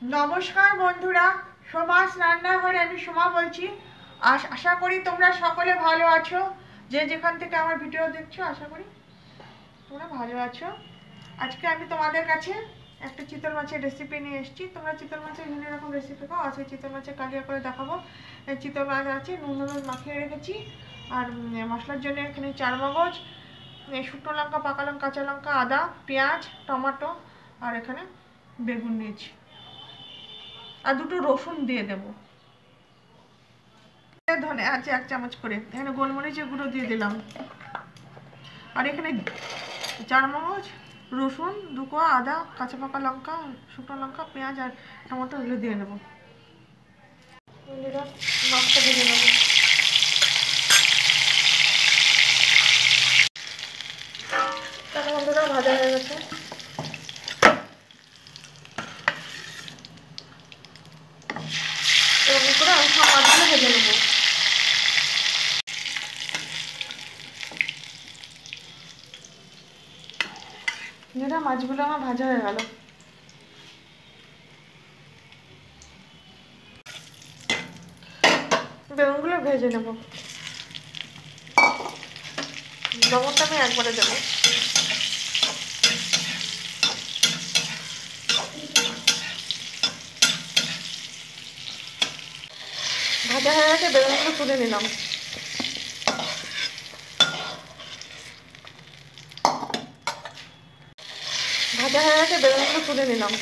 নমস্কার বন্ধুরা, সোমাস রান্নাঘরে আমি সোমা বলছি। আশা করি তোমরা সকলে ভালো আছো। যে যেখান থেকে আমার ভিডিও দেখছো আশা করি তোমরা ভালো আছো। আজকে আমি তোমাদের কাছে একটা চিতল মাছের রেসিপি নিয়ে এসেছি। তোমরা চিতল মাছের বিভিন্ন রকম রেসিপি পাও, আজকে চিতল মাছের কালিয়া করে দেখাবো। চিতল মাছ আছে, নুন হলুদ মাখিয়ে রেখেছি। আর মশলার জন্য এখানে চারমগজ, শুকনো লঙ্কা, পাকা লঙ্কা, কাঁচা লঙ্কা, আদা, পেঁয়াজ, টমেটো আর এখানে বেগুন নিয়েছি। আর দুটো রসুন দিয়ে দেবো। ধনে আছে 1 চামচ করে, এখানে গোলমরিচের গুঁড়ো দিয়ে দিলাম। আর এখানে চারমগজ, রসুন, 2 কোয়া, আদা, কাঁচা পাকা লঙ্কা, শুকনো লঙ্কা, পেঁয়াজ আর টমেটো এগুলো দিয়ে নেবো। মাছটা ভেজে নেবো। বন্ধুরা ভাজা হয়ে গেছে। এরকম করে আমি সব মাছগুলো ভেজে নেবো। যেটা মাছগুলো আমার ভাজা হয়ে গেল। বেগুনগুলো ভেজে নেব। লবণটা আমি একবারে দেবো। ভাজা হয়ে গেছে, বেগুনগুলো তুলে নিলাম। ভাজা হয়ে গেছে, বেগুনগুলো তুলে নিলাম।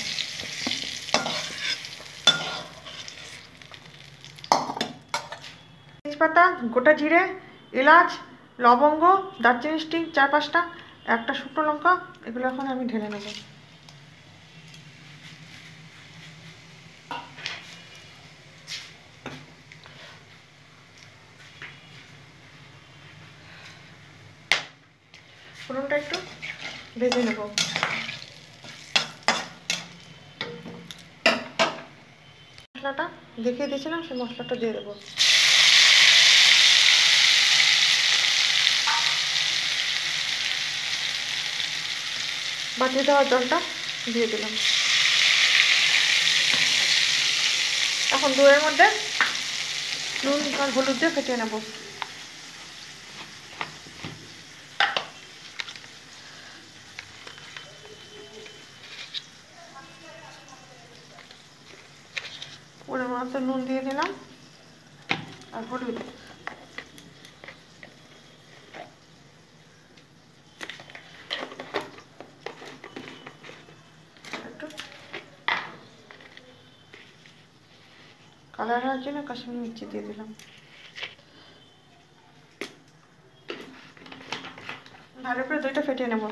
তেজপাতা, গোটা জিরে, এলাচ, লবঙ্গ, দারচিনি স্টিক 4-5টা, একটা শুকনো লঙ্কা, এগুলো এখন আমি ঢেলে নেব। ফোড়নটা একটু ভেজে নেব। মশলাটা দেখিয়ে দিয়েছিলাম, সেই মশলাটা দিয়ে দেবো। বাটি দেওয়া জলটা দিয়ে দিলাম। এখন দইয়ের মধ্যে নুন আর হলুদ দিয়ে ফেটিয়ে নেব। পরিমাণ মতো নুন দিয়ে দিলাম আর হলুদ। একটু কালার হওয়ার জন্য কাশ্মীরি মির্চি দিয়ে দিলাম। ভালো করে দইটা ফেটিয়ে নেব।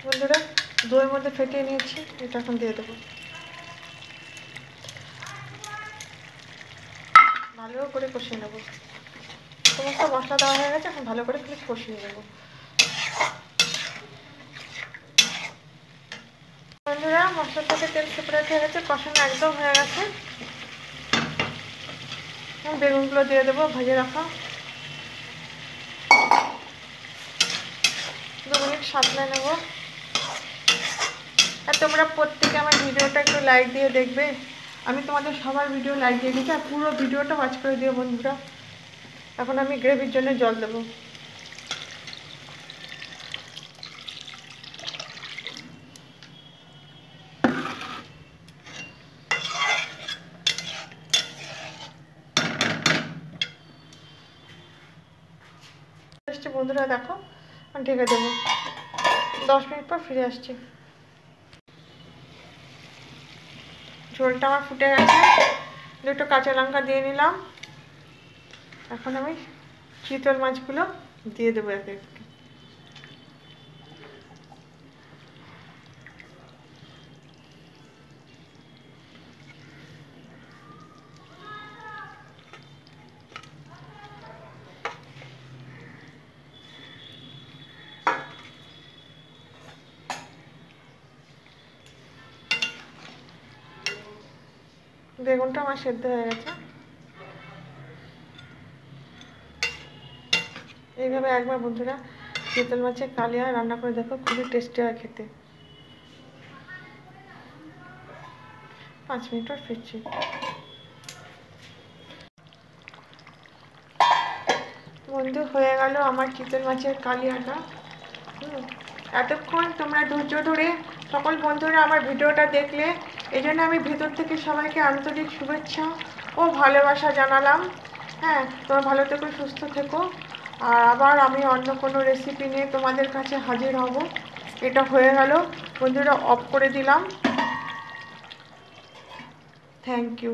বন্ধুরা, দইয়ের মধ্যে ফেটিয়ে নিয়েছি, এটা এখন দিয়ে দেবো। ভালো করে কষিয়ে নেব। সমস্ত মশলা দেওয়া হয়ে গেছে, এখন ভালো করে কষিয়ে নেব। বন্ধুরা, মশলা থেকে তেল সেপারেট হয়ে গেছে, কষানো একদম হয়ে গেছে। বেগুনগুলো দিয়ে দেবো ভেজে রাখা। 2 মিনিট সাঁতলে নেব। আর তোমরা প্রত্যেকে আমার ভিডিওটা একটু লাইক দিয়ে দেখবে। আমি তোমাদের সবার ভিডিও লাইক দিয়ে দিচ্ছি, আর পুরো ভিডিওটা ওয়াচ করে দিও বন্ধুরা। এখন আমি গ্রেভির জন্য জল দেবো। বন্ধুরা দেখো, ঢেকে দেবো। 10 মিনিট পর ফিরে আসছি। ঝোলটা আমার ফুটে গেছে। 2টো কাঁচা লঙ্কা দিয়ে নিলাম। এখন আমি চিতল মাছগুলো দিয়ে দেবো একে একে। বেগুনটা আমার সেদ্ধ হয়ে গেছে। এইভাবে একবার বন্ধুরা চিতল মাছের কালিয়া রান্না করে দেখো, খুবই টেস্টি হয় খেতে। 5 মিনিট পর ফিরছি। বন্ধু হয়ে গেল আমার চিতল মাছের কালিয়াটা। এতক্ষণ তোমরা ধৈর্য ধরে সকল বন্ধুরা আমার ভিডিওটা দেখলে, এই জন্য আমি ভেতর থেকে সবাইকে আন্তরিক শুভেচ্ছা ও ভালোবাসা জানালাম। হ্যাঁ, তোমরা ভালো থেকো, সুস্থ থেকো। আর আবার আমি অন্য কোনো রেসিপি নিয়ে তোমাদের কাছে হাজির হব। এটা হয়ে গেল বন্ধুরা, অফ করে দিলাম। Thank you.